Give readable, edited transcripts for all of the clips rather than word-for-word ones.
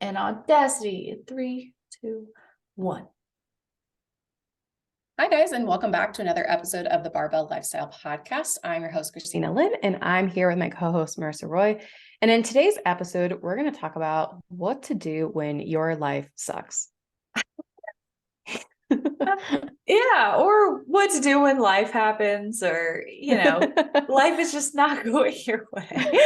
and Audacity in 3, 2, 1. Hi, guys, and welcome back to another episode of the Barbell Lifestyle Podcast. I'm your host, Christina. Lynn, and I'm here with my co-host, Marissa Roy. And in today's episode, we're going to talk about what to do when your life sucks. Yeah, or what to do when life happens, or life is just not going your way.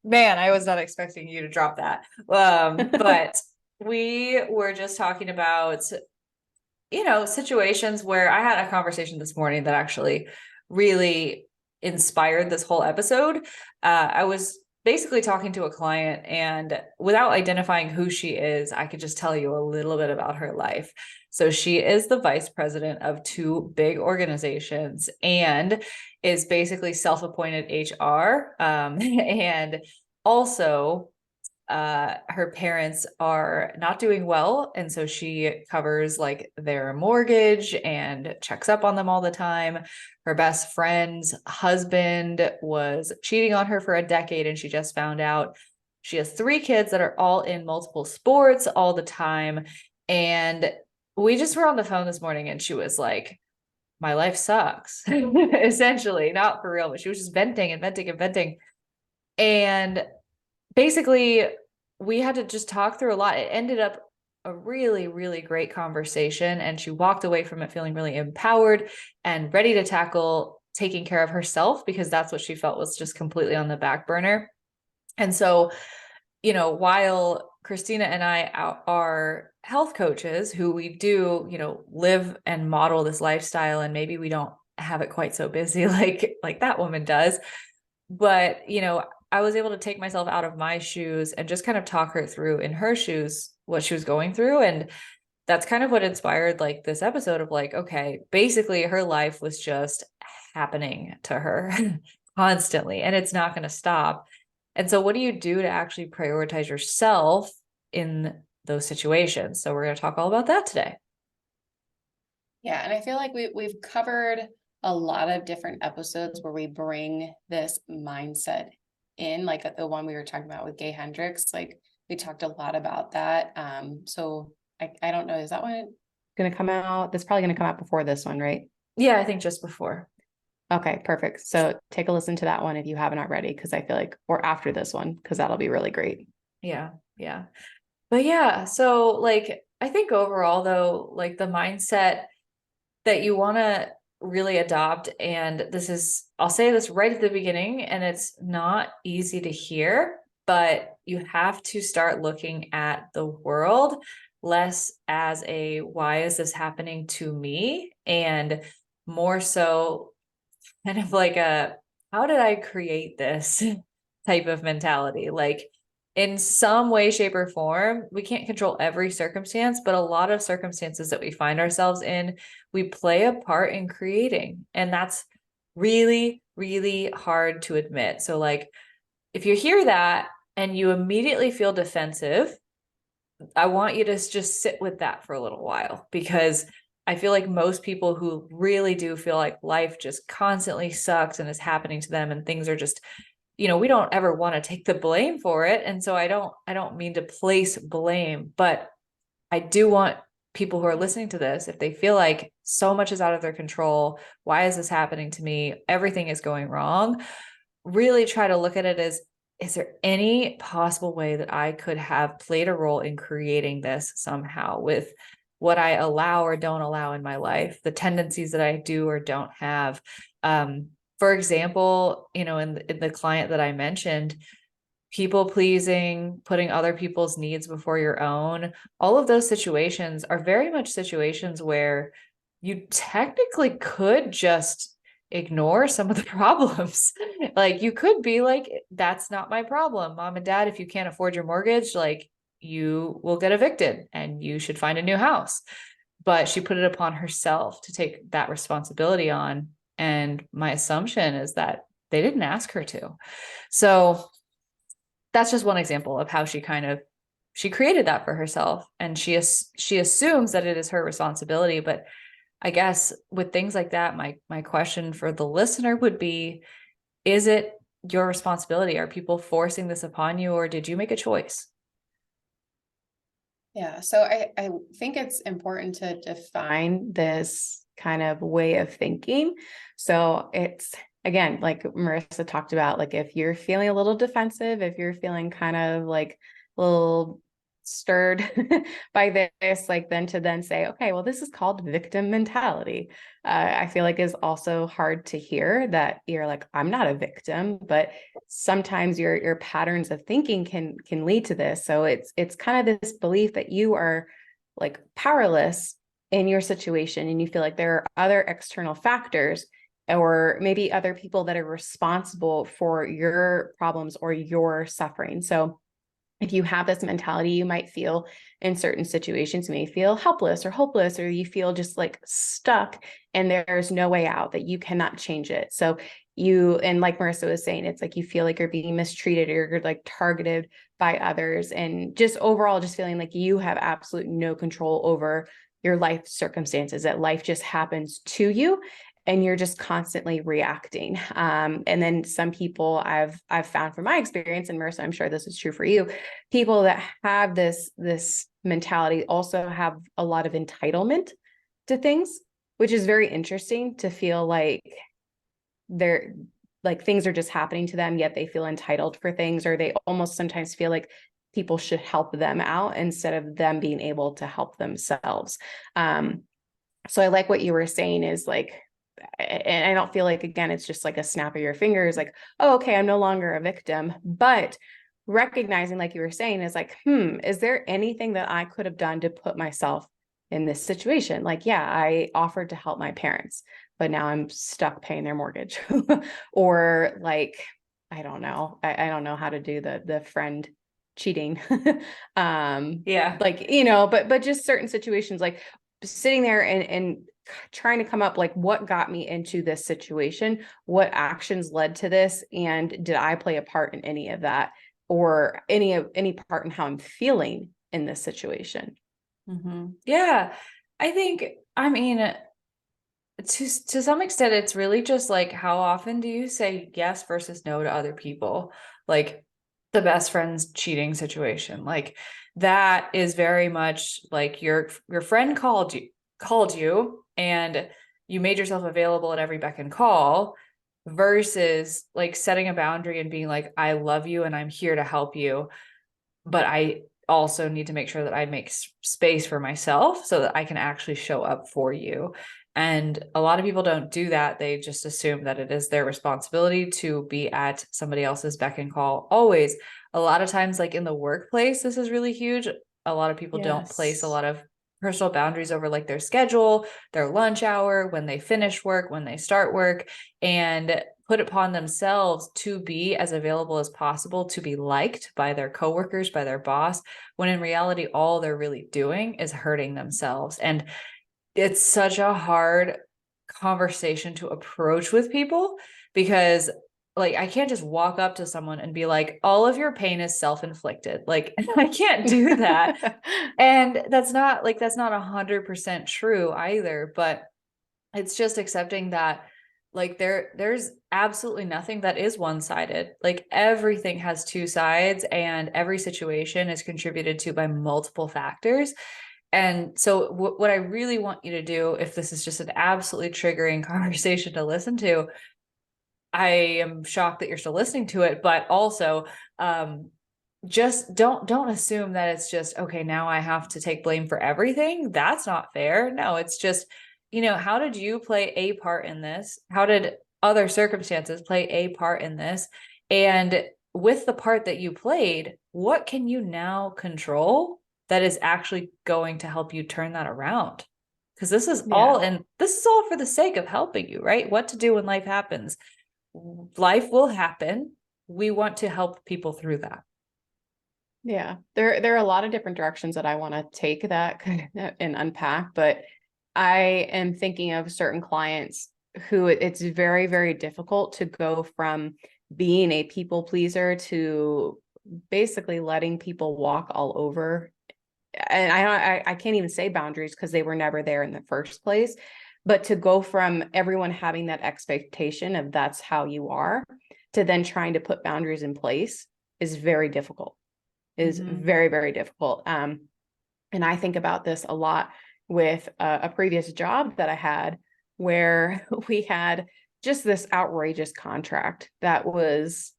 Man, I was not expecting you to drop that. But we were just talking about situations where I had a conversation this morning that actually really inspired this whole episode. I was basically talking to a client, and without identifying who she is, I could just tell you a little bit about her life. So she is the vice president of 2 big organizations and is basically self-appointed HR. And also her parents are not doing well, and so she covers like their mortgage and checks up on them all the time. Her best friend's husband was cheating on her for a decade, and she just found out. She has 3 kids that are all in multiple sports all the time, and we just were on the phone this morning, and she was like, my life sucks. Essentially, not for real, but she was just venting and venting and venting. And basically, we had to just talk through a lot. It ended up a really, really great conversation, and she walked away from it feeling really empowered and ready to tackle taking care of herself, because that's what she felt was just completely on the back burner. And so, while Christina and I are health coaches who we do, live and model this lifestyle, and maybe we don't have it quite so busy like that woman does, but I was able to take myself out of my shoes and just kind of talk her through in her shoes what she was going through. And that's kind of what inspired like this episode of like, okay, basically her life was just happening to her constantly, and it's not going to stop. And so what do you do to actually prioritize yourself in those situations? So we're going to talk all about that today. Yeah, and I feel like we've covered a lot of different episodes where we bring this mindset in, like the one we were talking about with Gay Hendricks. Like we talked a lot about that. So I don't know, is that one going to come out? That's probably going to come out before this one, right? Yeah, I think just before. Okay, perfect. So take a listen to that one if you haven't already, because I feel like, or after this one, because that'll be really great. Yeah. But yeah, so like I think overall though, like the mindset that you want to really adopt, and I'll say this right at the beginning, and it's not easy to hear, but you have to start looking at the world less as a why is this happening to me, and more so kind of like a how did I create this type of mentality. Like in some way, shape, or form, we can't control every circumstance, but a lot of circumstances that we find ourselves in, we play a part in creating. And that's really, really hard to admit. So like, if you hear that and you immediately feel defensive, I want you to just sit with that for a little while, because I feel like most people who really do feel like life just constantly sucks and is happening to them, and things are just, we don't ever want to take the blame for it. And so I don't mean to place blame, but I do want people who are listening to this, if they feel like so much is out of their control, why is this happening to me? Everything is going wrong. Really try to look at it as, is there any possible way that I could have played a role in creating this somehow with what I allow or don't allow in my life, the tendencies that I do or don't have? For example, in the client that I mentioned, people pleasing, putting other people's needs before your own, all of those situations are very much situations where you technically could just ignore some of the problems. Like you could be like, that's not my problem. Mom and dad, if you can't afford your mortgage, like you will get evicted and you should find a new house. But she put it upon herself to take that responsibility on. And my assumption is that they didn't ask her to. So that's just one example of how she created that for herself. And she assumes that it is her responsibility. But I guess with things like that, my question for the listener would be, is it your responsibility? Are people forcing this upon you, or did you make a choice? Yeah. So I think it's important to define Find this kind of way of thinking. So it's, again, like Marissa talked about, like if you're feeling a little defensive, if you're feeling kind of like a little stirred by this, like then to then say, okay, well, this is called victim mentality. I feel like is also hard to hear, that you're like, I'm not a victim, but sometimes your patterns of thinking can lead to this. So it's kind of this belief that you are like powerless in your situation, and you feel like there are other external factors or maybe other people that are responsible for your problems or your suffering. So if you have this mentality, you might feel in certain situations, you may feel helpless or hopeless, or you feel just like stuck and there's no way out, that you cannot change it. So and like Marissa was saying, it's like you feel like you're being mistreated or you're like targeted by others, and just overall just feeling like you have absolute no control over your life circumstances, that life just happens to you and you're just constantly reacting. And then some people I've found from my experience, and Marissa, I'm sure this is true for you, people that have this mentality also have a lot of entitlement to things, which is very interesting to feel like they're like things are just happening to them, yet they feel entitled for things, or they almost sometimes feel like people should help them out instead of them being able to help themselves. So I like what you were saying is like, and I don't feel like, again, it's just like a snap of your fingers, like, oh, okay, I'm no longer a victim, but recognizing, like you were saying, is like, is there anything that I could have done to put myself in this situation? Like, yeah, I offered to help my parents, but now I'm stuck paying their mortgage. Or like, I don't know. I don't know how to do the friend cheating. Yeah. Like, but just certain situations, like sitting there and trying to come up, like, what got me into this situation? What actions led to this? And did I play a part in any of that, or any part in how I'm feeling in this situation? Yeah. I think, I mean, to some extent, it's really just like, how often do you say yes versus no to other people? Like the best friend's cheating situation. Like that is very much like your friend called you and you made yourself available at every beck and call, versus like setting a boundary and being like, I love you and I'm here to help you, but I also need to make sure that I make space for myself so that I can actually show up for you. And a lot of people don't do that. They just assume that it is their responsibility to be at somebody else's beck and call always. A lot of times, like in the workplace, this is really huge. A lot of people don't place a Yes. lot of personal boundaries over like their schedule, their lunch hour, when they finish work, when they start work, and put upon themselves to be as available as possible, to be liked by their coworkers, by their boss, when in reality, all they're really doing is hurting themselves. And it's such a hard conversation to approach with people, because like I can't just walk up to someone and be like, all of your pain is self-inflicted. Like I can't do that. And that's not 100% true either, but it's just accepting that like there's absolutely nothing that is one-sided. Like everything has two sides, and every situation is contributed to by multiple factors. And so what I really want you to do, if this is just an absolutely triggering conversation to listen to, I am shocked that you're still listening to it, but also just don't assume that it's just okay, now I have to take blame for everything. That's not fair. No, it's just, how did you play a part in this? How did other circumstances play a part in this? And with the part that you played, what can you now control that is actually going to help you turn that around? Because Yeah. this is all for the sake of helping you, right? What to do when life happens. Life will happen. We want to help people through that. Yeah. There are a lot of different directions that I want to take that and unpack, but I am thinking of certain clients who it's very, very difficult to go from being a people pleaser to basically letting people walk all over. And I can't even say boundaries because they were never there in the first place. But to go from everyone having that expectation of that's how you are, to then trying to put boundaries in place is very difficult, is Mhm. very, very difficult. And I think about this a lot with a previous job that I had where we had just this outrageous contract that was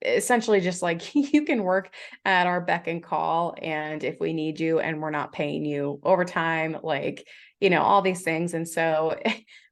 essentially just like you can work at our beck and call, and if we need you and we're not paying you overtime, like, you know, all these things. And so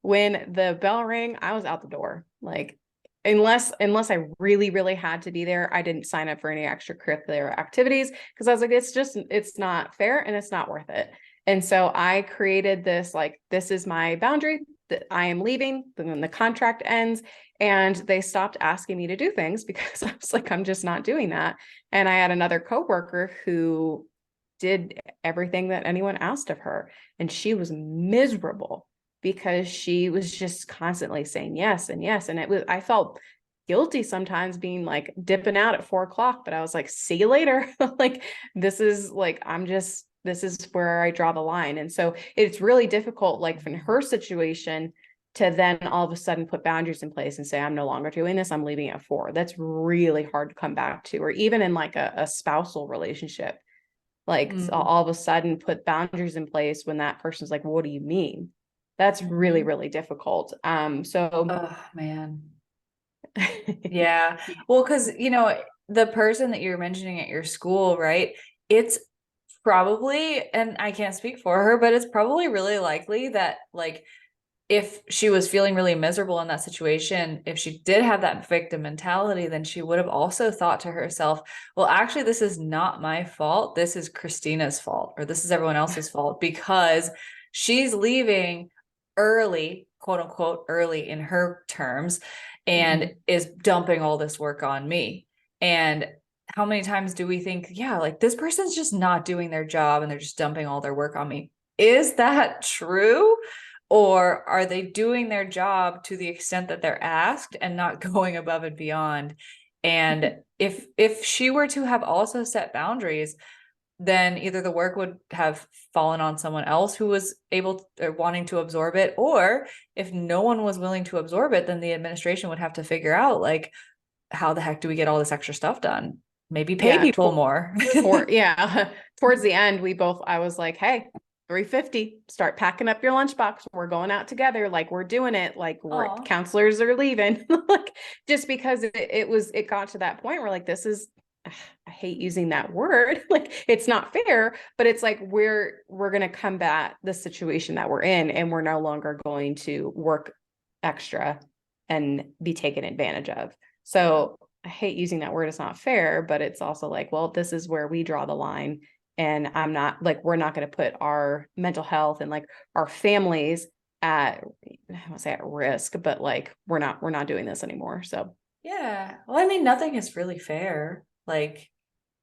when the bell rang, I was out the door. Like, unless I really had to be there, I didn't sign up for any extracurricular activities because I was like, it's not fair and it's not worth it. And so I created this, like, this is my boundary that I am leaving when the contract ends. And they stopped asking me to do things because I was like, I'm just not doing that. And I had another coworker who did everything that anyone asked of her, and she was miserable because she was just constantly saying yes and yes. And I felt guilty sometimes being like dipping out at 4 o'clock, but I was like, see you later. Like, this is like, this is where I draw the line. And so it's really difficult, like in her situation, to then all of a sudden put boundaries in place and say, I'm no longer doing this, I'm leaving at 4. That's really hard to come back to. Or even in like a spousal relationship, like all of a sudden put boundaries in place when that person's like, what do you mean? That's really difficult. Oh man. Yeah. Well, because, you know, the person that you're mentioning at your school, right? It's probably, and I can't speak for her, but it's probably really likely that, like, if she was feeling really miserable in that situation, if she did have that victim mentality, then she would have also thought to herself, well, actually, this is not my fault. This is Christina's fault, or this is everyone else's fault because she's leaving early, quote unquote, early in her terms, and is dumping all this work on me. And how many times do we think, yeah, like this person's just not doing their job and they're just dumping all their work on me? Is that true? Or are they doing their job to the extent that they're asked and not going above and beyond? And if she were to have also set boundaries, then either the work would have fallen on someone else who was able to, or wanting to absorb it, or if no one was willing to absorb it, then the administration would have to figure out, like, how the heck do we get all this extra stuff done? Maybe pay people more. Towards the end, I was like, hey, 350, start packing up your lunchbox. We're going out together. Like, we're doing it. Like, counselors are leaving. Like, just because it got to that point where, like, this is, I hate using that word. Like, it's not fair, but it's like, we're going to combat the situation that we're in, and we're no longer going to work extra and be taken advantage of. So I hate using that word. It's not fair, but it's also like, well, this is where we draw the line. And I'm not like, we're not going to put our mental health and like our families at, I won't say at risk, but like, we're not doing this anymore. So yeah. Well, I mean, nothing is really fair. Like,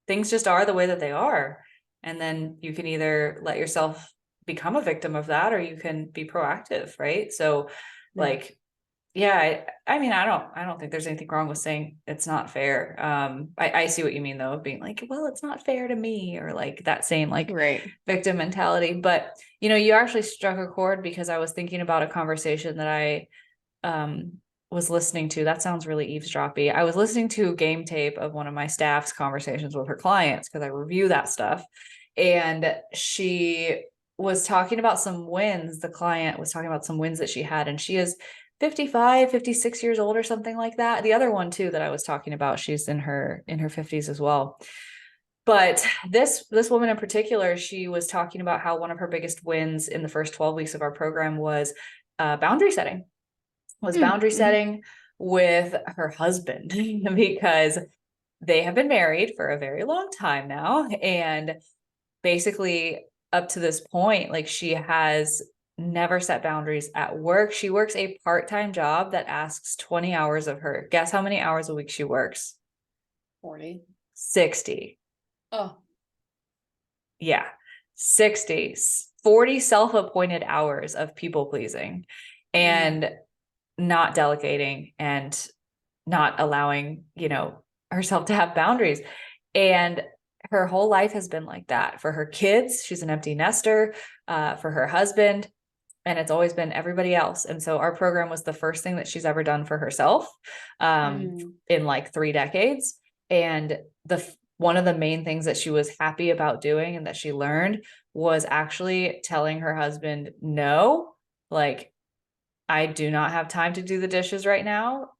things just are the way that they are. And then you can either let yourself become a victim of that, or you can be proactive, right? So, like, yeah, I mean, I don't think there's anything wrong with saying it's not fair. I see what you mean though, being like, well, it's not fair to me, or like that same like victim mentality. But you know, you actually struck a chord, because I was thinking about a conversation that I was listening to. That sounds really eavesdroppy. I was listening to a game tape of one of my staff's conversations with her clients, because I review that stuff. And she was talking about some wins. The client was talking about some wins that she had, and she is 55, 56 years old or something like that. The other one too that I was talking about, she's in her 50s as well. But this woman in particular, she was talking about how one of her biggest wins in the first 12 weeks of our program was boundary setting. Boundary setting with her husband, because they have been married for a very long time now, and basically up to this point, like, she has never set boundaries at work. She works a part-time job that asks 20 hours of her. Guess how many hours a week she works? 40. 60. Oh. Yeah. 60. 40 self-appointed hours of people pleasing and not delegating and not allowing, you know, herself to have boundaries. And her whole life has been like that. For her kids, she's an empty nester. For her husband, and it's always been everybody else. And so our program was the first thing that she's ever done for herself in like 3 decades. And one of the main things that she was happy about doing and that she learned was actually telling her husband, no, like, I do not have time to do the dishes right now.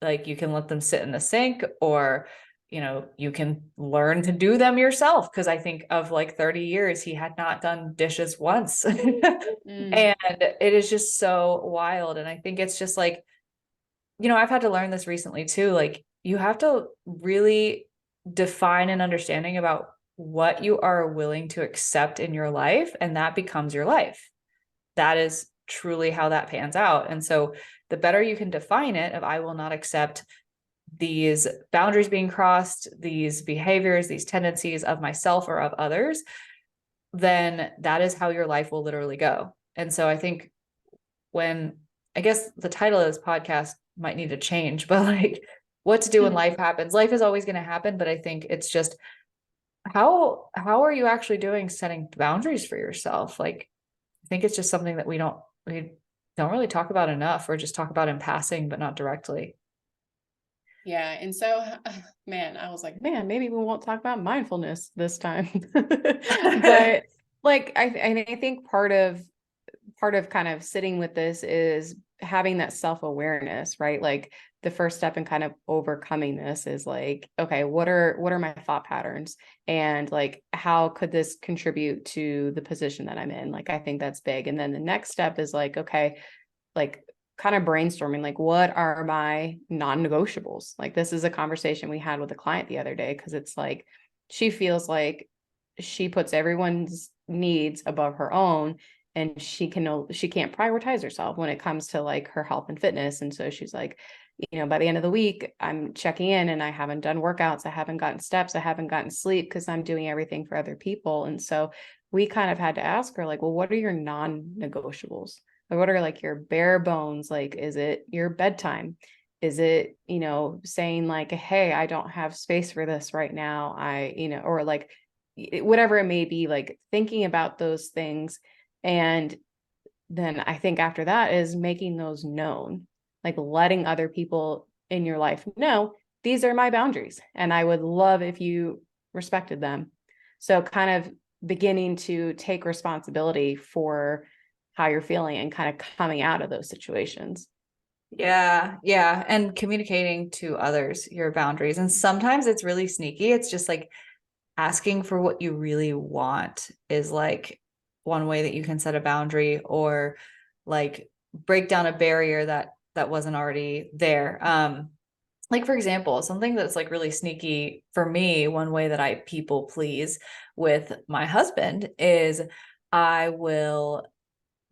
Like, you can let them sit in the sink, or, you know, you can learn to do them yourself. Cause I think of like 30 years, he had not done dishes once. Mm. And it is just so wild. And I think it's just like, you know, I've had to learn this recently too. Like, you have to really define an understanding about what you are willing to accept in your life, and that becomes your life. That is truly how that pans out. And so the better you can define it, of I will not accept these boundaries being crossed, these behaviors, these tendencies of myself or of others, then that is how your life will literally go. And so I think, when, I guess the title of this podcast might need to change, but like, what to do when life happens. Life is always going to happen, but I think it's just, how are you actually doing setting boundaries for yourself? Like, I think it's just something that we don't really talk about enough, or just talk about in passing, but not directly. Yeah. And so, man, I was like, Man, maybe we won't talk about mindfulness this time. But like, I think part of kind of sitting with this is having that self-awareness, right? Like, the first step in kind of overcoming this is like, okay, what are my thought patterns, and like, how could this contribute to the position that I'm in? Like, I think that's big. And then the next step is like, okay, like, kind of brainstorming, like, what are my non-negotiables? Like, this is a conversation we had with a client the other day, because it's like, she feels like she puts everyone's needs above her own, and she can't prioritize herself when it comes to like her health and fitness. And so she's like, you know, by the end of the week, I'm checking in and I haven't done workouts, I haven't gotten steps, I haven't gotten sleep, because I'm doing everything for other people. And so we kind of had to ask her, like, well, what are your non-negotiables? Like, what are like your bare bones? Like, is it your bedtime? Is it, you know, saying like, hey, I don't have space for this right now, or like, whatever it may be, like thinking about those things. And then I think after that is making those known, like letting other people in your life know, these are my boundaries, and I would love if you respected them. So kind of beginning to take responsibility for how you're feeling, and kind of coming out of those situations. Yeah, yeah. And communicating to others your boundaries. And sometimes it's really sneaky. It's just like asking for what you really want is like one way that you can set a boundary, or like break down a barrier that wasn't already there. Like, for example, something that's like really sneaky for me, one way that I people please with my husband is, I will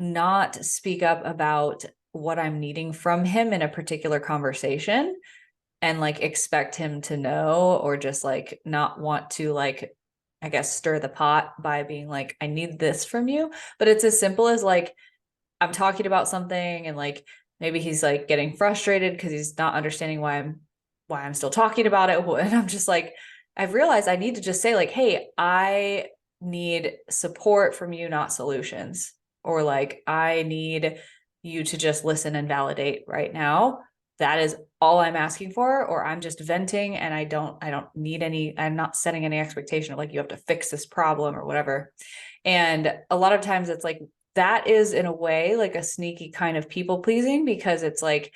not speak up about what I'm needing from him in a particular conversation, and like expect him to know, or just like not want to, like, I guess, stir the pot by being like, I need this from you. But it's as simple as like, I'm talking about something, and like, maybe he's like getting frustrated because he's not understanding why I'm still talking about it. And I'm just like, I've realized I need to just say like, hey, I need support from you, not solutions. Or like, I need you to just listen and validate right now. That is all I'm asking for. Or I'm just venting, and I don't need any, I'm not setting any expectation of like, you have to fix this problem or whatever. And a lot of times it's like, that is in a way like a sneaky kind of people pleasing, because it's like,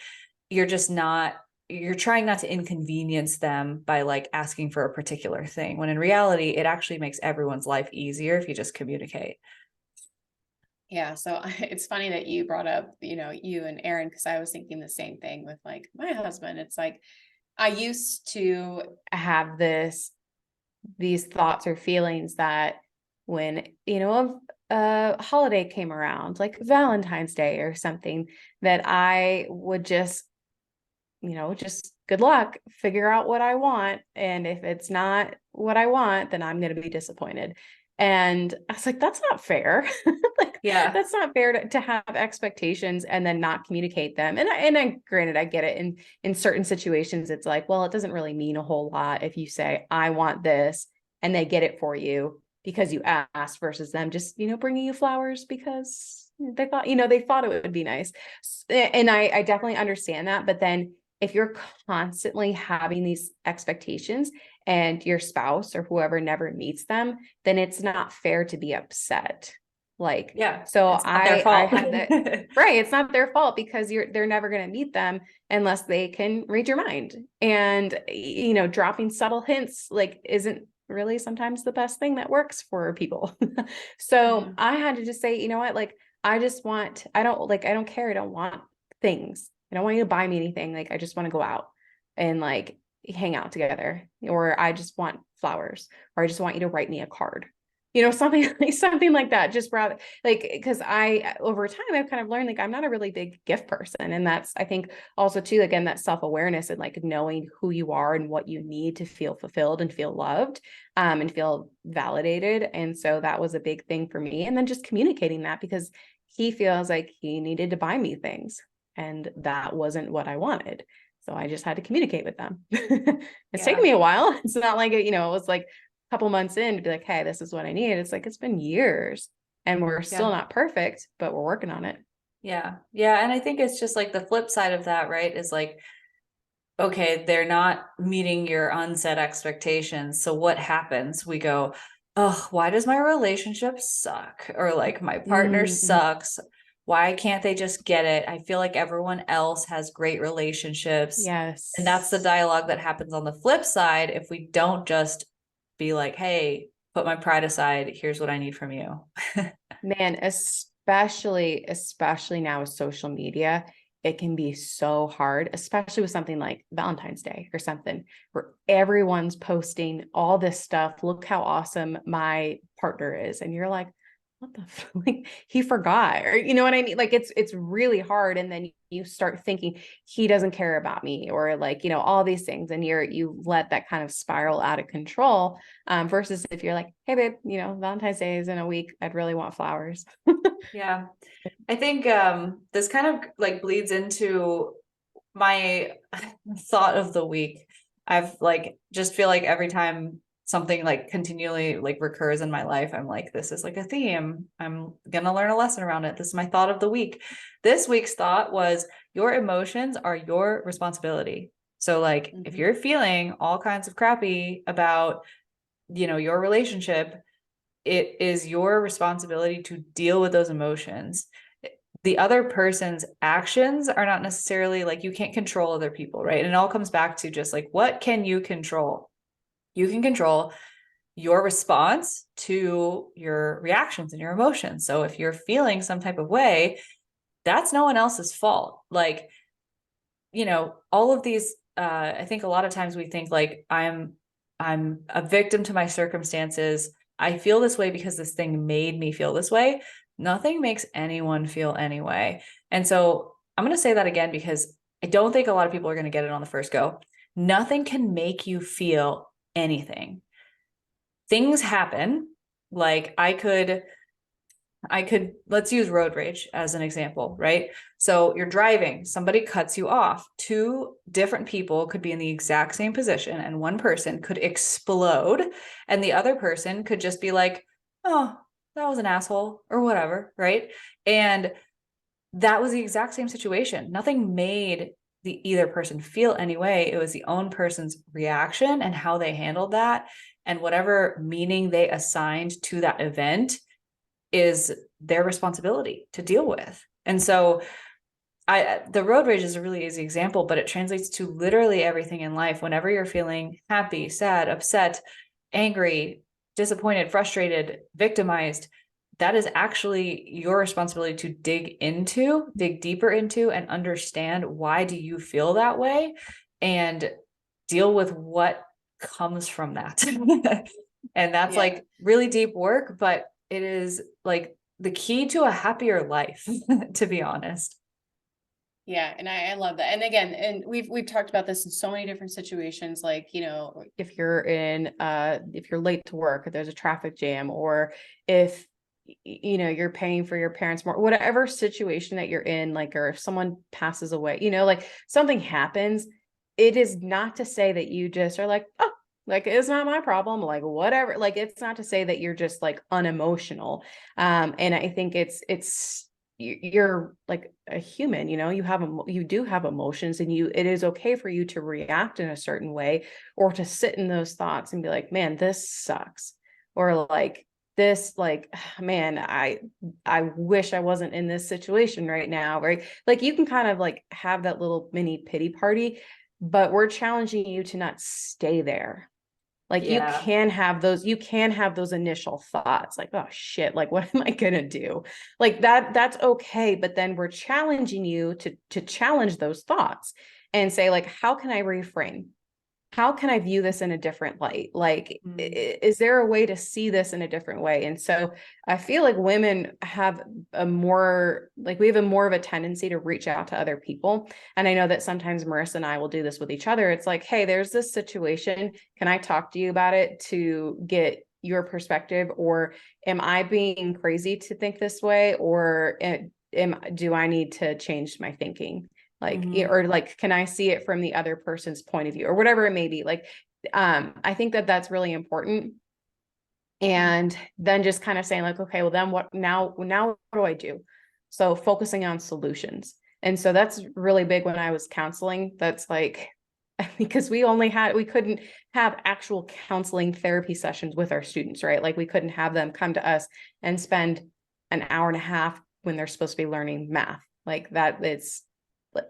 you're just not, you're trying not to inconvenience them by like asking for a particular thing, when in reality it actually makes everyone's life easier if you just communicate. yeah. So it's funny that you brought up, you and Aaron, because I was thinking the same thing with like my husband. It's like, I used to Have these thoughts or feelings that when, a holiday came around, like Valentine's Day or something, that I would just, just good luck, figure out what I want. And if it's not what I want, then I'm going to be disappointed. And I was like, that's not fair. Like, Yeah. that's not fair to have expectations and then not communicate them. And I granted, I get it. In certain situations, it's like, well, it doesn't really mean a whole lot if you say, I want this, and they get it for you because you asked, versus them just, bringing you flowers because they thought it would be nice. And I definitely understand that. But then if you're constantly having these expectations, and your spouse or whoever never meets them, then it's not fair to be upset. Like, Yeah, so it's not their I fault. had that, right. It's not their fault because they're never going to meet them unless they can read your mind. And, you know, dropping subtle hints like isn't really sometimes the best thing that works for people. So Yeah. I had to just say, you know what, like, I don't care. I don't want things. I don't want you to buy me anything. Like, I just want to go out and like hang out together, or I just want flowers, or I just want you to write me a card, you know, something like that. Just rather like, because over time, I've kind of learned like I'm not a really big gift person. And that's, I think also too, again, that self-awareness and like knowing who you are and what you need to feel fulfilled and feel loved, and feel validated. And so that was a big thing for me. And then just communicating that, because he feels like he needed to buy me things and that wasn't what I wanted. So I just had to communicate with them. It's taken Yeah. me a while. It's not like, you know, it was like a couple months in to be like, hey, this is what I need. It's like, it's been years and we're still Yeah. not perfect, but we're working on it. Yeah. Yeah. And I think it's just like the flip side of that, right? Is like, okay, they're not meeting your unset expectations. So what happens? We go, oh, why does my relationship suck? Or like my partner Mm-hmm. sucks. Why can't they just get it? I feel like everyone else has great relationships. And that's the Yes. dialogue that happens on the flip side if we don't just be like, hey, put my pride aside. Here's what I need from you. Man, especially now with social media, it can be so hard, especially with something like Valentine's Day or something where everyone's posting all this stuff. Look how awesome my partner is. And you're like, what the like he forgot, or you know what I mean? Like it's really hard. And then you start thinking he doesn't care about me, or like, you know, all these things, and you let that kind of spiral out of control. Versus if you're like, hey babe, you know, Valentine's Day is in a week. I'd really want flowers. Yeah. I think this kind of like bleeds into my thought of the week. I've like just feel like every time something like continually like recurs in my life, I'm like, this is like a theme. I'm gonna learn a lesson around it. This is my thought of the week. This week's thought was your emotions are your responsibility. So like if you're feeling all kinds of crappy about, you know, your relationship, it is your responsibility to deal with those emotions. The other person's actions are not necessarily like you can't control other people, right? And it all comes back to just like, what can you control? You can control your response to your reactions and your emotions. So if you're feeling some type of way, that's no one else's fault. Like, you know, all of these, I think a lot of times we think like I'm a victim to my circumstances. I feel this way because this thing made me feel this way. Nothing makes anyone feel anyway. And so I'm going to say that again because I don't think a lot of people are going to get it on the first go. Nothing can make you feel anything. Things happen. Like let's use road rage as an example, right? So you're driving, somebody cuts you off. Two different people could be in the exact same position, and one person could explode, and the other person could just be like, oh, that was an asshole, or whatever, right? And that was the exact same situation. Nothing made the either person feel any way. It was the own person's reaction and how they handled that, and whatever meaning they assigned to that event is their responsibility to deal with. And so the road rage is a really easy example, but it translates to literally everything in life. Whenever you're feeling happy, sad, upset, angry, disappointed, frustrated, victimized, that is actually your responsibility to dig deeper into, and understand why do you feel that way and deal with what comes from that. And that's like really deep work, but it is like the key to a happier life, to be honest. Yeah, and I love that. And again, and we've talked about this in so many different situations, like, you know, If you're if you're late to work, or there's a traffic jam, or if you know you're paying for your parents more, whatever situation that you're in, like, or if someone passes away, you know, like something happens, it is not to say that you just are like, oh, like it's not my problem, like whatever. Like it's not to say that you're just like unemotional. And I think it's you're like a human, you know, you do have emotions, and it is okay for you to react in a certain way, or to sit in those thoughts and be like, man, this sucks. Or like this, like, man, I wish I wasn't in this situation right now. Right. Like you can kind of like have that little mini pity party, but we're challenging you to not stay there. Like you Yeah. can have those initial thoughts like, oh shit, like what am I gonna do? Like that's okay. But then we're challenging you to challenge those thoughts and say, like, how can I reframe? How can I view this in a different light? Like, is there a way to see this in a different way? And so I feel like women have we have a more of a tendency to reach out to other people. And I know that sometimes Marissa and I will do this with each other. It's like, hey, there's this situation. Can I talk to you about it to get your perspective? Or am I being crazy to think this way? Or do I need to change my thinking? Like, or like, can I see it from the other person's point of view, or whatever it may be? Like, I think that that's really important. And then just kind of saying like, okay, well then what do I do? So focusing on solutions. And so that's really big when I was counseling. That's like, because we couldn't have actual counseling therapy sessions with our students, right? Like we couldn't have them come to us and spend an hour and a half when they're supposed to be learning math. Like that,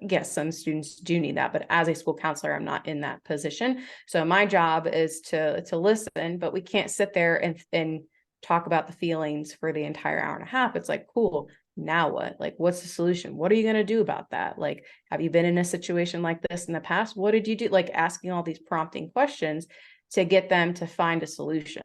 yes, some students do need that, but as a school counselor, I'm not in that position. So my job is to listen, but we can't sit there and talk about the feelings for the entire hour and a half. It's like, cool, now what? Like, what's the solution? What are you going to do about that? Like, have you been in a situation like this in the past? What did you do? Like asking all these prompting questions to get them to find a solution.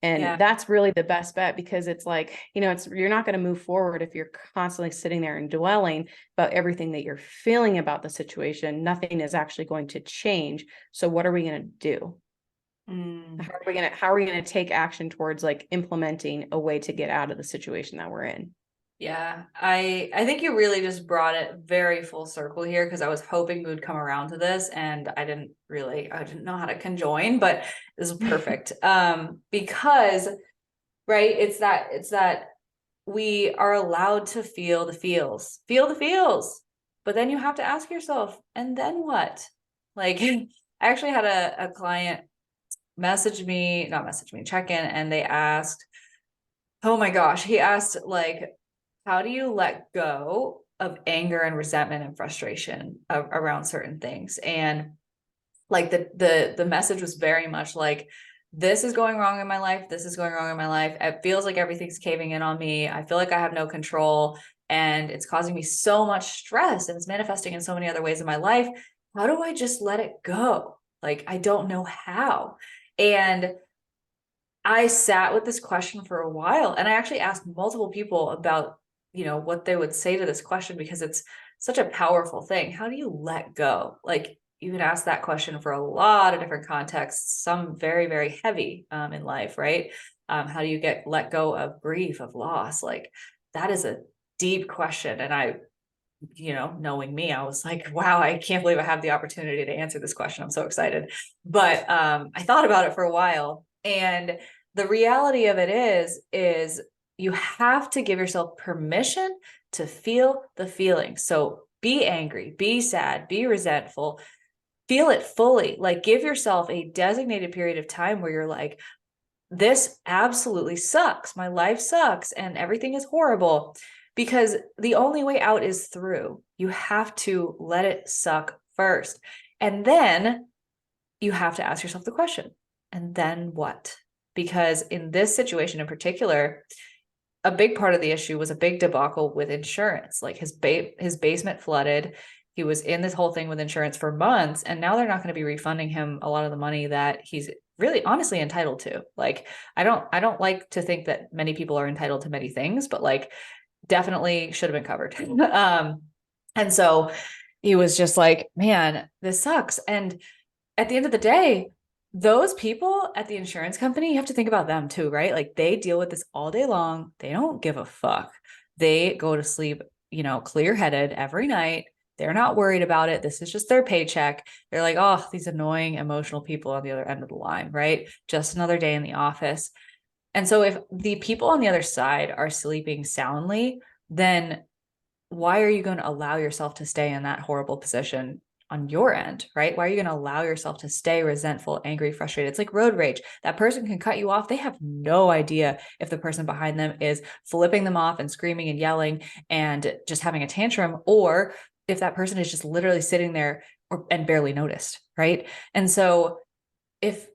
And that's really the best bet, because it's like, you know, you're not going to move forward if you're constantly sitting there and dwelling about everything that you're feeling about the situation. Nothing is actually going to change. So what are we going to do? How are we going to take action towards like implementing a way to get out of the situation that we're in? Yeah, I think you really just brought it very full circle here, because I was hoping we would come around to this, and I didn't know how to conjoin, but this is perfect. Because right, it's that we are allowed to feel the feels, but then you have to ask yourself, and then what? Like I actually had a client check in, and they asked, oh my gosh, he asked like, how do you let go of anger and resentment and frustration around certain things? And like the message was very much like, this is going wrong in my life. This is going wrong in my life. It feels like everything's caving in on me. I feel like I have no control, and it's causing me so much stress, and it's manifesting in so many other ways in my life. How do I just let it go? Like, I don't know how. And I sat with this question for a while, and I actually asked multiple people about, what they would say to this question, because it's such a powerful thing. How do you let go? Like, you can ask that question for a lot of different contexts, some very, very heavy in life, right? How do you let go of grief, of loss? Like, that is a deep question. And I, knowing me, I was like, wow, I can't believe I have the opportunity to answer this question. I'm so excited. But I thought about it for a while, and the reality of it is you have to give yourself permission to feel the feelings. So be angry, be sad, be resentful, feel it fully. Like, give yourself a designated period of time where you're like, this absolutely sucks. My life sucks and everything is horrible, because the only way out is through. You have to let it suck first. And then you have to ask yourself the question, and then what? Because in this situation in particular, a big part of the issue was a big debacle with insurance. Like his basement flooded. He was in this whole thing with insurance for months, and now they're not going to be refunding him a lot of the money that he's really honestly entitled to. Like, I don't like to think that many people are entitled to many things, but like, definitely should have been covered. And so he was just like, man, this sucks. And at the end of the day, those people at the insurance company, you have to think about them too, right? Like, they deal with this all day long. They don't give a fuck. They go to sleep, clear-headed every night. They're not worried about it. This is just their paycheck. They're like, oh, these annoying, emotional people on the other end of the line, right? Just another day in the office. And so if the people on the other side are sleeping soundly, then why are you going to allow yourself to stay in that horrible position on your end, right? Why are you going to allow yourself to stay resentful, angry, frustrated? It's like road rage. That person can cut you off. They have no idea if the person behind them is flipping them off and screaming and yelling and just having a tantrum, or if that person is just literally sitting there and barely noticed, right? And so if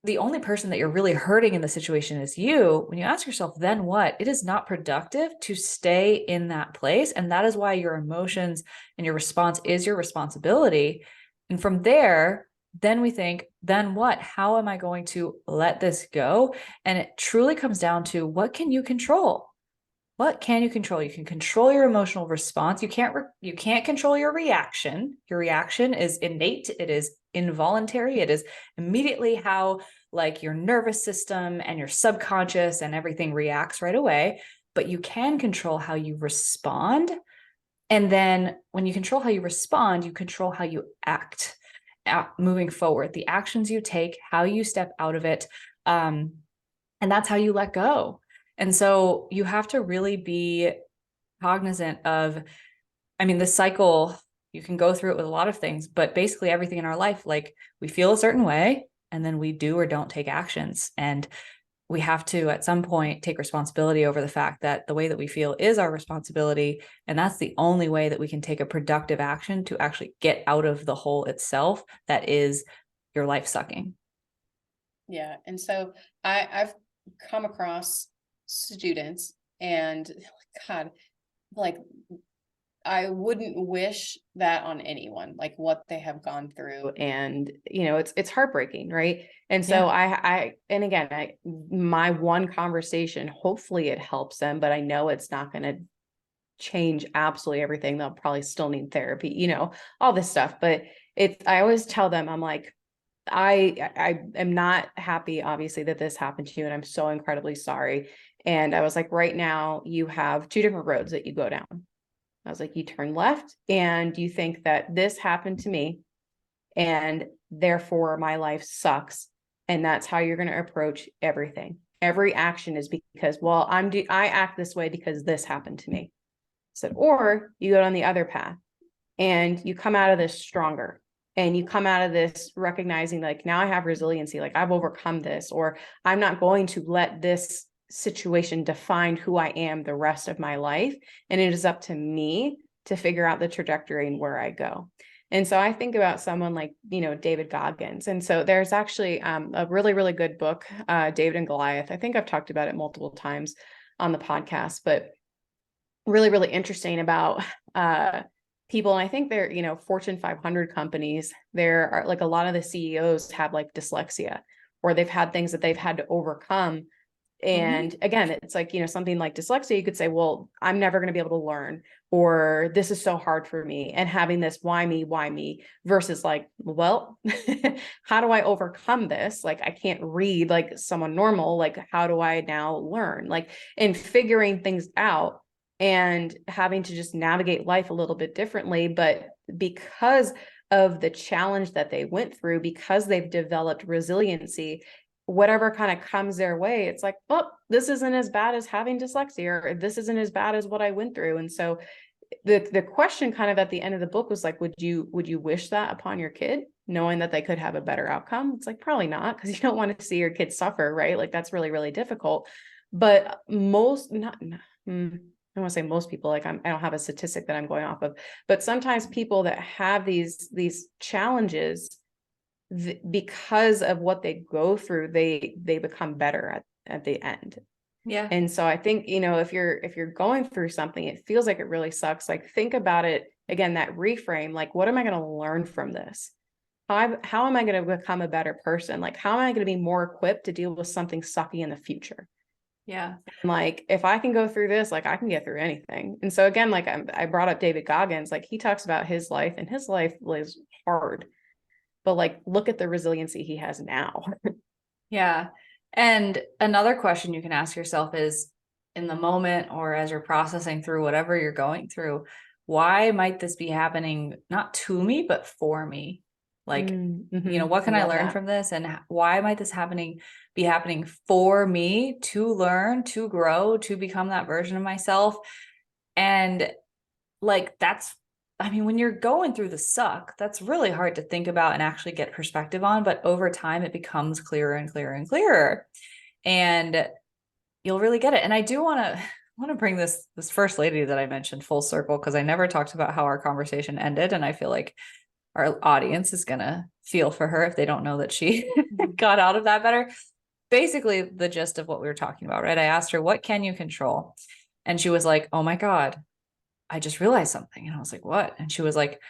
the only person that you're really hurting in the situation is you, when you ask yourself, then what? It is not productive to stay in that place. And that is why your emotions and your response is your responsibility. And from there, then we think, then what? How am I going to let this go? And it truly comes down to, what can you control? What can you control? You can control your emotional response. You can't control your reaction. Your reaction is innate. It is involuntary. It is immediately how like your nervous system and your subconscious and everything reacts right away. But you can control how you respond. And then when you control how you respond, you control how you act moving forward, the actions you take, how you step out of it. And that's how you let go. And so you have to really be cognizant of, I mean, the cycle, you can go through it with a lot of things, but basically everything in our life, like we feel a certain way and then we do or don't take actions. And we have to, at some point, take responsibility over the fact that the way that we feel is our responsibility. And that's the only way that we can take a productive action to actually get out of the hole itself that is your life sucking. Yeah. And so I've come across students and God, like I wouldn't wish that on anyone, like what they have gone through. And it's heartbreaking, right? And so and again, my one conversation, hopefully it helps them, but I know it's not going to change absolutely everything. They'll probably still need therapy, all this stuff. But I always tell them, I'm like, I am not happy, obviously, that this happened to you, and I'm so incredibly sorry. And I was like, right now you have two different roads that you go down. I was like, you turn left and you think that this happened to me and therefore my life sucks. And that's how you're going to approach everything. Every action is because, well, I act this way because this happened to me. I said, or you go down the other path and you come out of this stronger. And you come out of this recognizing, like, now I have resiliency, like I've overcome this, or I'm not going to let this situation define who I am the rest of my life. And it is up to me to figure out the trajectory and where I go. And so I think about someone like, David Goggins. And so there's actually a really, really good book, David and Goliath. I think I've talked about it multiple times on the podcast, but really, really interesting about people. And I think they're, Fortune 500 companies, there are like a lot of the CEOs have like dyslexia, or they've had things that they've had to overcome. And again, it's like, something like dyslexia, you could say, well, I'm never going to be able to learn, or this is so hard for me. And having this, why me, versus like, well, how do I overcome this? Like, I can't read like someone normal. Like, how do I now learn? Like, and figuring things out and having to just navigate life a little bit differently. But because of the challenge that they went through, because they've developed resiliency, whatever kind of comes their way, it's like, oh, this isn't as bad as having dyslexia, or this isn't as bad as what I went through. And so the question kind of at the end of the book was like, would you wish that upon your kid, knowing that they could have a better outcome? It's like, probably not, because you don't want to see your kids suffer, right? Like, that's really, really difficult. But I don't want to say most people, like I don't have a statistic that I'm going off of, but sometimes people that have these challenges, because of what they go through, they become better at the end. Yeah. And so I think, if you're going through something, it feels like it really sucks. Like, think about it again, that reframe, like, what am I going to learn from this? How am I going to become a better person? Like, how am I going to be more equipped to deal with something sucky in the future? Yeah. And like, if I can go through this, like I can get through anything. And so again, like I brought up David Goggins, like he talks about his life, and his life was hard, but like, look at the resiliency he has now. Yeah. And another question you can ask yourself is, in the moment or as you're processing through whatever you're going through, why might this be happening not to me, but for me? Like, what can I learn from this? And why might this be happening for me to learn, to grow, to become that version of myself? And like, I mean, when you're going through the suck, that's really hard to think about and actually get perspective on. But over time, it becomes clearer and clearer and clearer. And you'll really get it. And I do want to bring this first lady that I mentioned full circle, because I never talked about how our conversation ended. And I feel like our audience is going to feel for her if they don't know that she got out of that better. Basically, the gist of what we were talking about, right? I asked her, what can you control? And she was like, oh my God, I just realized something. And I was like, what? And she was like,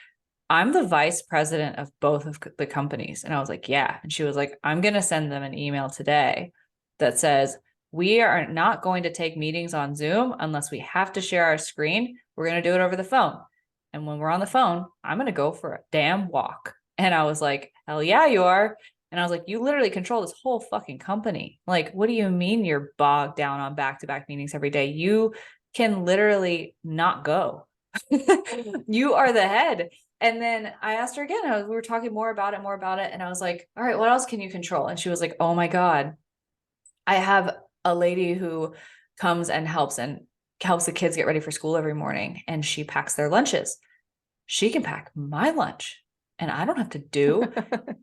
I'm the vice president of both of the companies. And I was like, yeah. And she was like, I'm going to send them an email today that says, we are not going to take meetings on Zoom unless we have to share our screen. We're going to do it over the phone. And when we're on the phone, I'm going to go for a damn walk. And I was like, hell yeah, you are. And I was like, you literally control this whole fucking company. Like, what do you mean you're bogged down on back-to-back meetings every day? You can literally not go. You are the head. And then I asked her again, we were talking more about it. And I was like, all right, what else can you control? And she was like, oh my God, I have a lady who comes and helps the kids get ready for school every morning. And she packs their lunches. She can pack my lunch and I don't have to do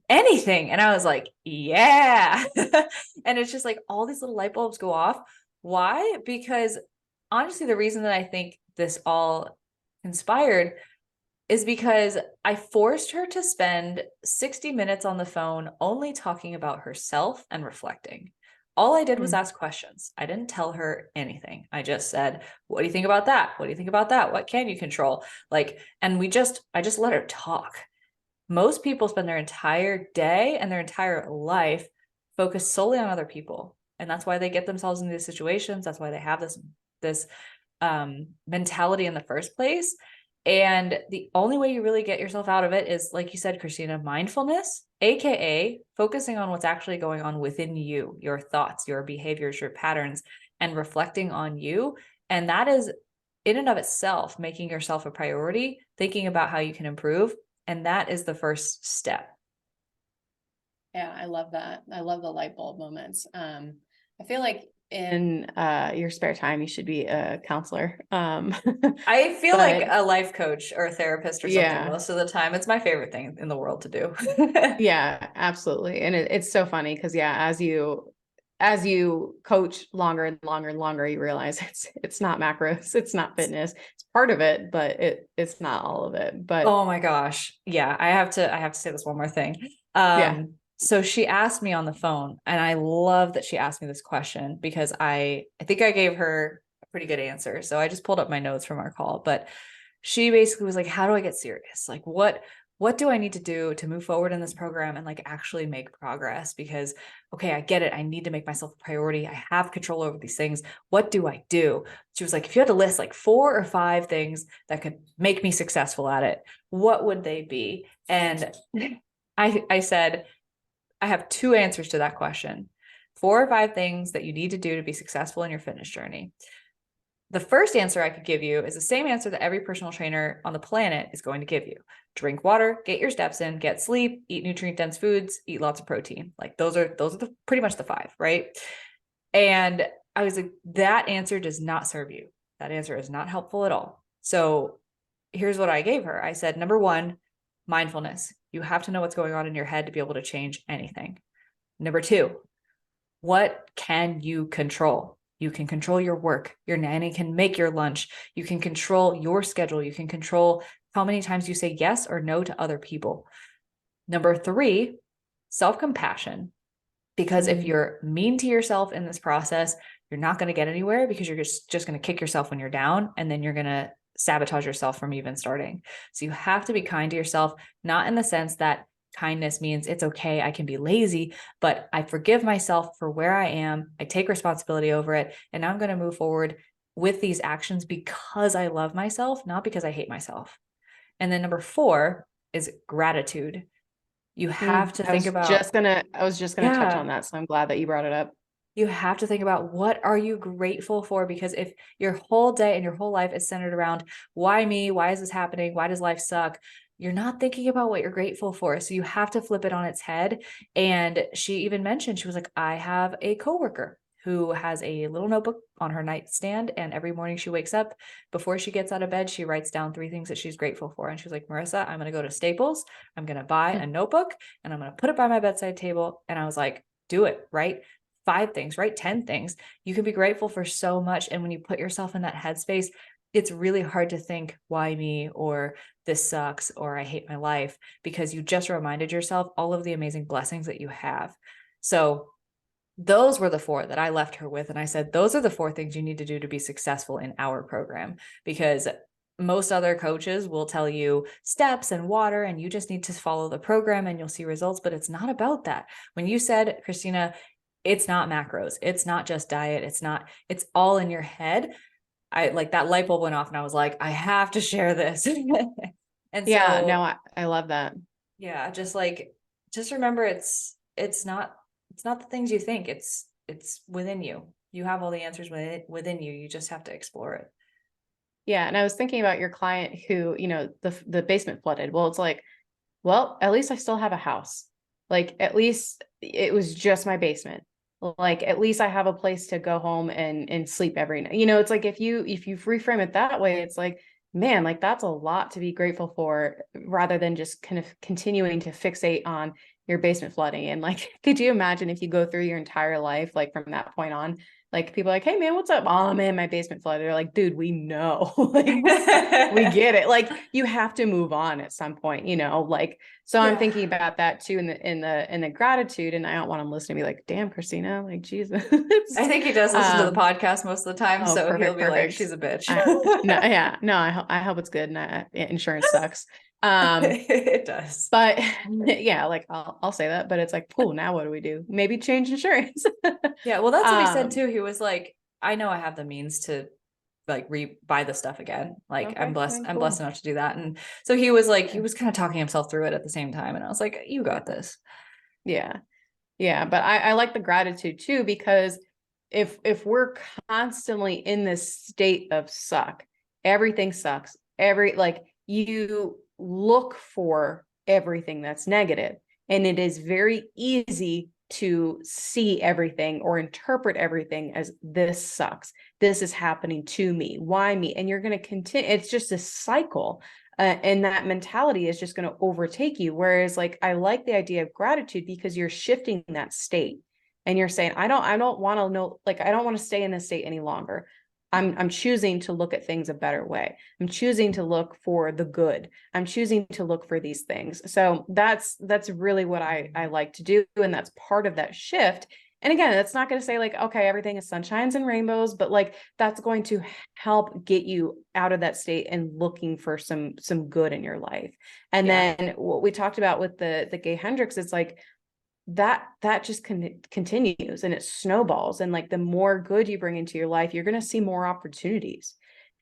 anything. And I was like, yeah. And it's just like all these little light bulbs go off. Why? Because honestly, the reason that I think this all inspired is because I forced her to spend 60 minutes on the phone only talking about herself and reflecting. All I did was ask questions. I didn't tell her anything. I just said, what do you think about that? What do you think about that? What can you control? Like, and I just let her talk. Most people spend their entire day and their entire life focused solely on other people. And that's why they get themselves into these situations. That's why they have this mentality in the first place. And the only way you really get yourself out of it is, like you said, Christina, mindfulness, AKA focusing on what's actually going on within you, your thoughts, your behaviors, your patterns, and reflecting on you. And that is in and of itself, making yourself a priority, thinking about how you can improve. And that is the first step. Yeah, I love that. I love the light bulb moments. I feel like in your spare time, you should be a counselor. I feel like a life coach or a therapist or something yeah, most of the time. It's my favorite thing in the world to do. yeah, absolutely. And it's so funny because as you coach longer and longer and longer, you realize it's not macros, it's not fitness. It's part of it, but it's not all of it. But oh my gosh. Yeah, I have to say this one more thing. yeah. So she asked me on the phone, and I love that she asked me this question because I think I gave her a pretty good answer. So I just pulled up my notes from our call, but she basically was like, how do I get serious? Like, what do I need to do to move forward in this program and like actually make progress? Because, okay, I get it. I need to make myself a priority. I have control over these things. What do I do? She was like, if you had to list like 4 or 5 things that could make me successful at it, what would they be? And I said, I have 2 answers to that question. 4 or 5 things that you need to do to be successful in your fitness journey. The first answer I could give you is the same answer that every personal trainer on the planet is going to give you. Drink water, get your steps in, get sleep, eat nutrient dense foods, eat lots of protein. Like those are pretty much the 5, right? And I was like, that answer does not serve you. That answer is not helpful at all. So here's what I gave her. I said, number 1, mindfulness. You have to know what's going on in your head to be able to change anything. Number 2, what can you control? You can control your work. Your nanny can make your lunch. You can control your schedule. You can control how many times you say yes or no to other people. Number 3, self-compassion. Because if you're mean to yourself in this process, you're not going to get anywhere because you're just going to kick yourself when you're down, and then you're going to sabotage yourself from even starting. So you have to be kind to yourself, not in the sense that kindness means it's okay, I can be lazy, but I forgive myself for where I am. I take responsibility over it. And now I'm going to move forward with these actions because I love myself, not because I hate myself. And then number 4 is gratitude. You have to think about, I was just gonna touch on that. So I'm glad that you brought it up. you have to think about, what are you grateful for? Because if your whole day and your whole life is centered around why me, why is this happening, why does life suck, you're not thinking about what you're grateful for. So you have to flip it on its head. And she even mentioned, she was like, I have a coworker who has a little notebook on her nightstand. And every morning she wakes up, before she gets out of bed, she writes down 3 things that she's grateful for. And she's like, Marissa, I'm going to go to Staples. I'm going to buy a notebook and I'm going to put it by my bedside table. And I was like, do it, right? 5 things, right? 10 things. You can be grateful for so much. And when you put yourself in that headspace, it's really hard to think, why me, or this sucks, or I hate my life, because you just reminded yourself all of the amazing blessings that you have. So those were the 4 that I left her with. And I said, those are the 4 things you need to do to be successful in our program, because most other coaches will tell you steps and water, and you just need to follow the program and you'll see results. But it's not about that. When you said, Christina, it's not macros, it's not just diet, it's all in your head. I like that light bulb went off and I was like, I have to share this. And Yeah, so, no, I love that. yeah, just remember it's not the things you think, it's within you. You have all the answers within you. You just have to explore it. Yeah. And I was thinking about your client who, the basement flooded. Well, it's like, well, at least I still have a house. Like, at least it was just my basement. Like, at least I have a place to go home and sleep every night. It's like, if you reframe it that way, it's like, man, like that's a lot to be grateful for, rather than just kind of continuing to fixate on your basement flooding. And like, could you imagine if you go through your entire life, like from that point on, like people are like, hey man, what's up? Oh man, my basement flooded. They're like, dude, we know. Like, we get it. Like, you have to move on at some point, like, so I'm thinking about that too in the gratitude. And I don't want him listening to be like, damn, Christina, like, Jesus. I think he does listen to the podcast most of the time, Oh, so he'll perfect, be like, perfect. she's a bitch. No, yeah, no, I hope it's good. And insurance sucks. It does. But yeah, like I'll say that, but it's like, cool, now what do we do? Maybe change insurance. Yeah, well, that's what he said Um, too. He was like, I know I have the means to like buy the stuff again. Like, I'm okay, blessed. then I'm blessed cool. enough to do that. And so he was like, he was kind of talking himself through it at the same time. And I was like, you got this. Yeah. Yeah. But I like the gratitude too, because if we're constantly in this state of suck, everything sucks. Like, you look for everything that's negative, and it is very easy to see everything or interpret everything as, this sucks. This is happening to me. Why me? And you're going to continue. It's just a cycle. And that mentality is just going to overtake you. Whereas, like, I like the idea of gratitude, because you're shifting that state and you're saying, I don't want to know, like, I don't want to stay in this state any longer. I'm choosing to look at things a better way. I'm choosing to look for the good. I'm choosing to look for these things. So that's really what I like to do. And that's part of that shift. And again, that's not going to say like, okay, everything is sunshines and rainbows, but like, that's going to help get you out of that state and looking for some good in your life. And Yeah. then what we talked about with the Gay Hendricks, it's like, that just continues and it snowballs. And like, the more good you bring into your life, you're going to see more opportunities.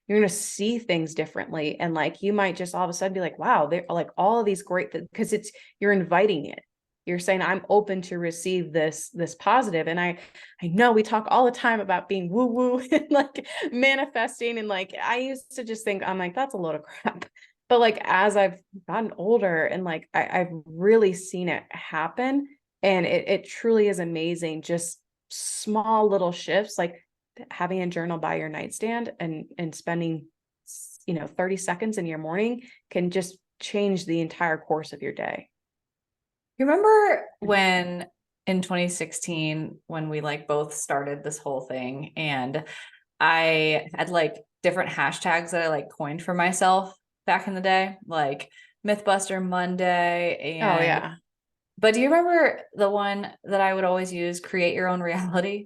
You're going to see things differently. And like, you might just all of a sudden be like, wow, they're like all of these great, because you're inviting it. You're saying, I'm open to receive this positive. And I know we talk all the time about being woo woo and like manifesting. And like, I used to just think, I'm like, that's a load of crap. But like, as I've gotten older and like, I've really seen it happen. And it truly is amazing. Just small little shifts, like having a journal by your nightstand and spending 30 seconds in your morning can just change the entire course of your day. You remember when in 2016, when we like both started this whole thing, and I had like different hashtags that I like coined for myself back in the day, like Mythbuster Monday Oh and yeah. but do you remember the one that I would always use, create your own reality?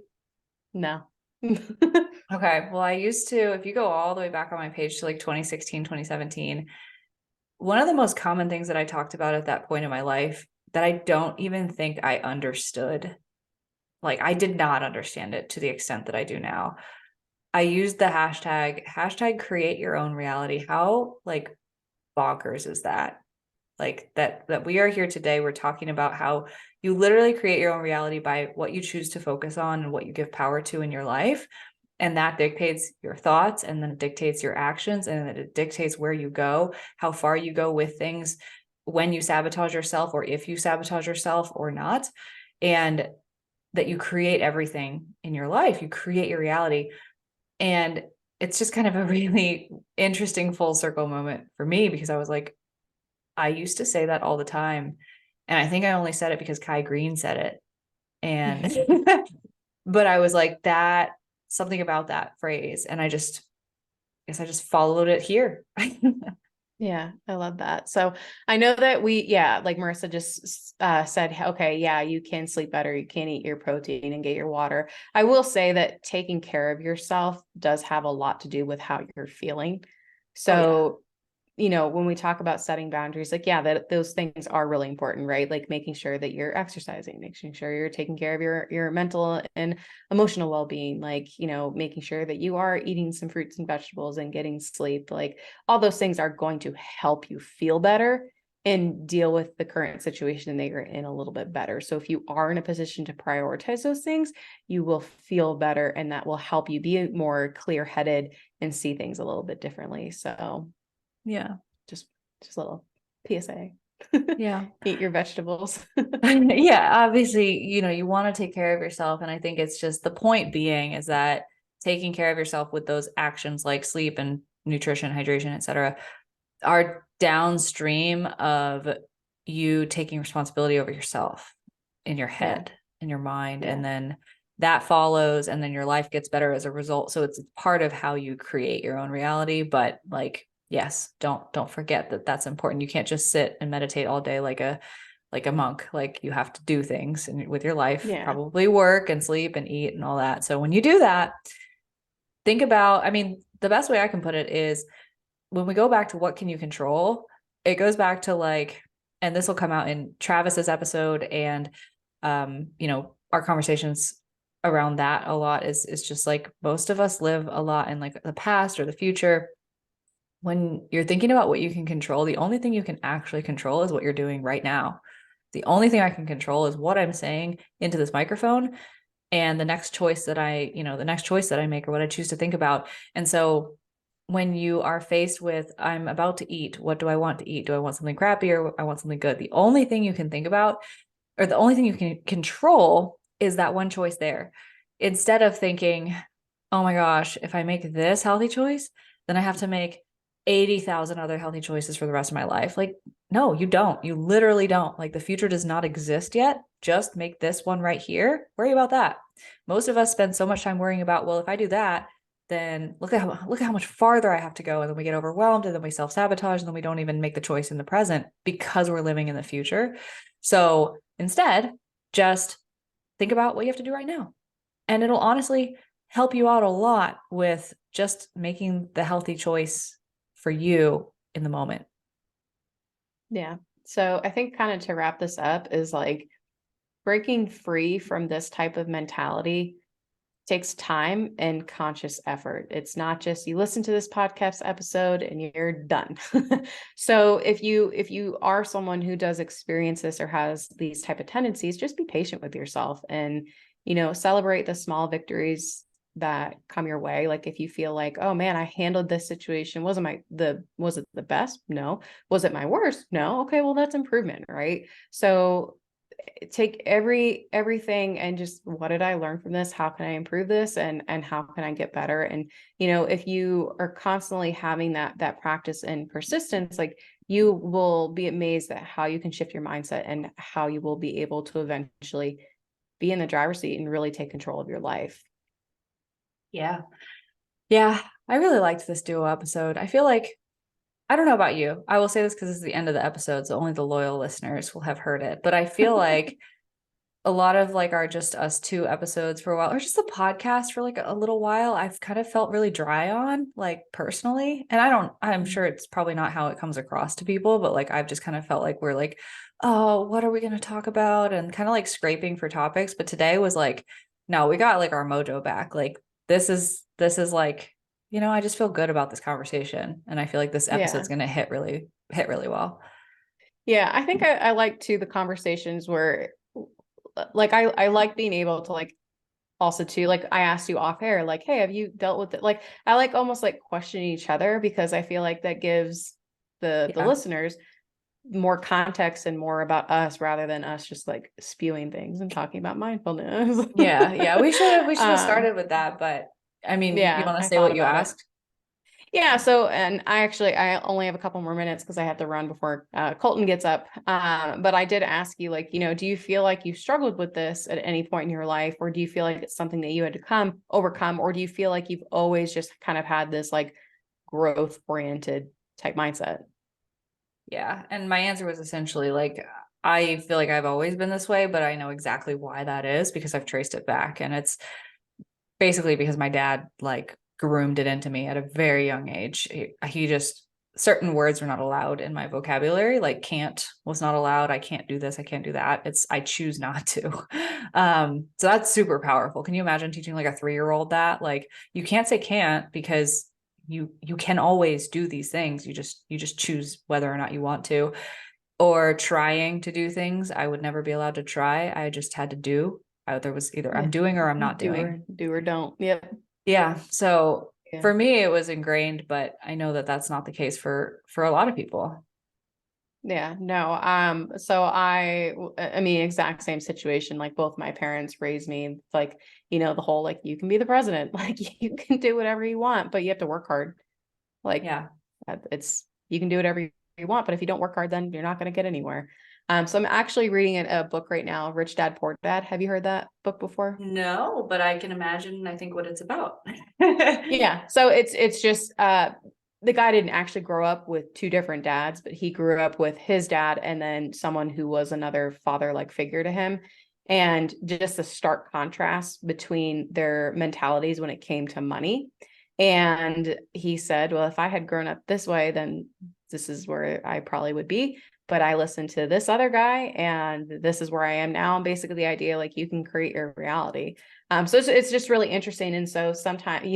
No. Okay, well, I used to, if you go all the way back on my page to like 2016, 2017, one of the most common things that I talked about at that point in my life that I don't even think I understood, like I did not understand it to the extent that I do now. I used the hashtag create your own reality. How like bonkers is that? Like that we are here today. We're talking about how you literally create your own reality by what you choose to focus on and what you give power to in your life. And that dictates your thoughts, and then it dictates your actions, and then it dictates where you go, how far you go with things, when you sabotage yourself, or if you sabotage yourself or not. And that you create everything in your life, you create your reality. And it's just kind of a really interesting full circle moment for me, because I was like, I used to say that all the time. And I think I only said it because Kai Green said it. And, but I was like, that something about that phrase. And I guess I just followed it here. Yeah, I love that. So I know that like Marissa just said, okay, yeah, you can sleep better. You can eat your protein and get your water. I will say that taking care of yourself does have a lot to do with how you're feeling. So, when we talk about setting boundaries, like, yeah, that those things are really important, right? Like making sure that you're exercising, making sure you're taking care of your mental and emotional well-being, like, making sure that you are eating some fruits and vegetables and getting sleep, like all those things are going to help you feel better and deal with the current situation that you're in a little bit better. So if you are in a position to prioritize those things, you will feel better, and that will help you be more clear-headed and see things a little bit differently. So Yeah. just a little PSA. Yeah. Eat your vegetables. Yeah, obviously, you want to take care of yourself. And I think it's just, the point being is that taking care of yourself with those actions like sleep and nutrition, hydration, etc., are downstream of you taking responsibility over yourself in your head, in your mind. Yeah. And then that follows, and then your life gets better as a result. So it's part of how you create your own reality. But like, yes, don't forget that that's important. You can't just sit and meditate all day like a monk. Like, you have to do things and with your life, Yeah. probably work and sleep and eat and all that. So when you do that, think about, I mean, the best way I can put it is, when we go back to what can you control, it goes back to like, and this will come out in Travis's episode, and our conversations around that a lot is just like, most of us live a lot in like the past or the future. When you're thinking about what you can control, the only thing you can actually control is what you're doing right now. The only thing I can control is what I'm saying into this microphone, and the next choice that I make, or what I choose to think about. And so when you are faced with, I'm about to eat, what do I want to eat? Do I want something crappy or I want something good? The only thing you can think about, or the only thing you can control, is that one choice there. Instead of thinking, oh my gosh, if I make this healthy choice, then I have to make 80,000 other healthy choices for the rest of my life. Like, no, you don't. You literally don't. Like, the future does not exist yet. Just make this one right here. Worry about that. Most of us spend so much time worrying about, well, if I do that, then look at how much farther I have to go. And then we get overwhelmed, and then we self-sabotage, and then we don't even make the choice in the present because we're living in the future. So instead, just think about what you have to do right now. And it'll honestly help you out a lot with just making the healthy choice for you in the moment. Yeah. So I think, kind of to wrap this up, is like, breaking free from this type of mentality takes time and conscious effort. It's not just you listen to this podcast episode and you're done. So if you are someone who does experience this or has these type of tendencies, just be patient with yourself, and celebrate the small victories that come your way. Like, if you feel like, oh man, I handled this situation, was it the best? No. Was it my worst? No. Okay, well, that's improvement, right? So take everything and just, what did I learn from this? How can I improve this? And how can I get better? And if you are constantly having that practice and persistence, like, you will be amazed at how you can shift your mindset and how you will be able to eventually be in the driver's seat and really take control of your life. Yeah. I really liked this duo episode. I feel like, I don't know about you, I will say this because it's the end of the episode, so only the loyal listeners will have heard it, but I feel like a lot of like our just us two episodes for a while, or just the podcast for like a little while, I've kind of felt really dry on, like, personally. And I'm sure it's probably not how it comes across to people, but like, I've just kind of felt like we're like, oh, what are we going to talk about? And kind of like scraping for topics. But today was like, no, we got like our mojo back. Like, this is like, I just feel good about this conversation. And I feel like this episode's going to hit really well. Yeah. I think I like too the conversations where, like, I like being able to, like, also too, like, I asked you off air, like, hey, have you dealt with it? Like, I like almost like questioning each other, because I feel like that gives the listeners more context and more about us rather than us just like spewing things and talking about mindfulness. Yeah. We should have Um, started with that, but I mean, you yeah, want to I say thought what you about it. asked? Yeah, so and I only have a couple more minutes because I have to run before Colton gets up. But I did ask you, like, do you feel like you struggled with this at any point in your life, or do you feel like it's something that you had to overcome, or do you feel like you've always just kind of had this like growth oriented type mindset? Yeah. And my answer was essentially like, I feel like I've always been this way, but I know exactly why that is because I've traced it back. And it's basically because my dad like groomed it into me at a very young age. He just, certain words were not allowed in my vocabulary, like can't was not allowed. I can't do this. I can't do that. I choose not to. So that's super powerful. Can you imagine teaching like a 3-year-old that? Like you can't say can't because you can always do these things. You just choose whether or not you want to. Or trying to do things I would never be allowed to try. I just had to do. There was either I'm Yeah, doing or I'm not doing. do or don't. Yep. Yeah. So Yeah. for me, it was ingrained, but I know that that's not the case for a lot of people. Yeah, no. So I mean, exact same situation. Like both my parents raised me like, the whole like you can be the president, like you can do whatever you want, but you have to work hard. Like Yeah. it's you can do whatever you want, but if you don't work hard, then you're not going to get anywhere. So I'm actually reading a book right now, Rich Dad Poor Dad. Have you heard that book before? No, but I can imagine, I think, what it's about. Yeah. So it's just the guy didn't actually grow up with two different dads, but he grew up with his dad and then someone who was another father-like figure to him. And just the stark contrast between their mentalities when it came to money. And he said, well, if I had grown up this way, then this is where I probably would be. But I listened to this other guy and this is where I am now. And basically the idea like you can create your reality. So it's just really interesting. And so sometimes,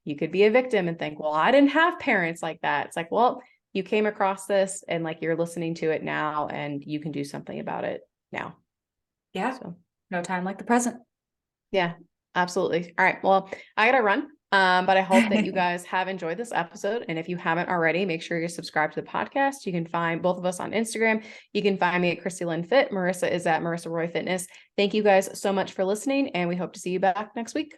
you could be a victim and think, well, I didn't have parents like that. It's like, well, you came across this and like you're listening to it now and you can do something about it now. Yeah. So No time like the present. yeah, absolutely. All right. Well, I gotta run. But I hope that you guys have enjoyed this episode. And if you haven't already, make sure you subscribe to the podcast. You can find both of us on Instagram. You can find me at Christy Lynn Fit. Marissa is at Marissa Roy Fitness. Thank you guys so much for listening, and we hope to see you back next week.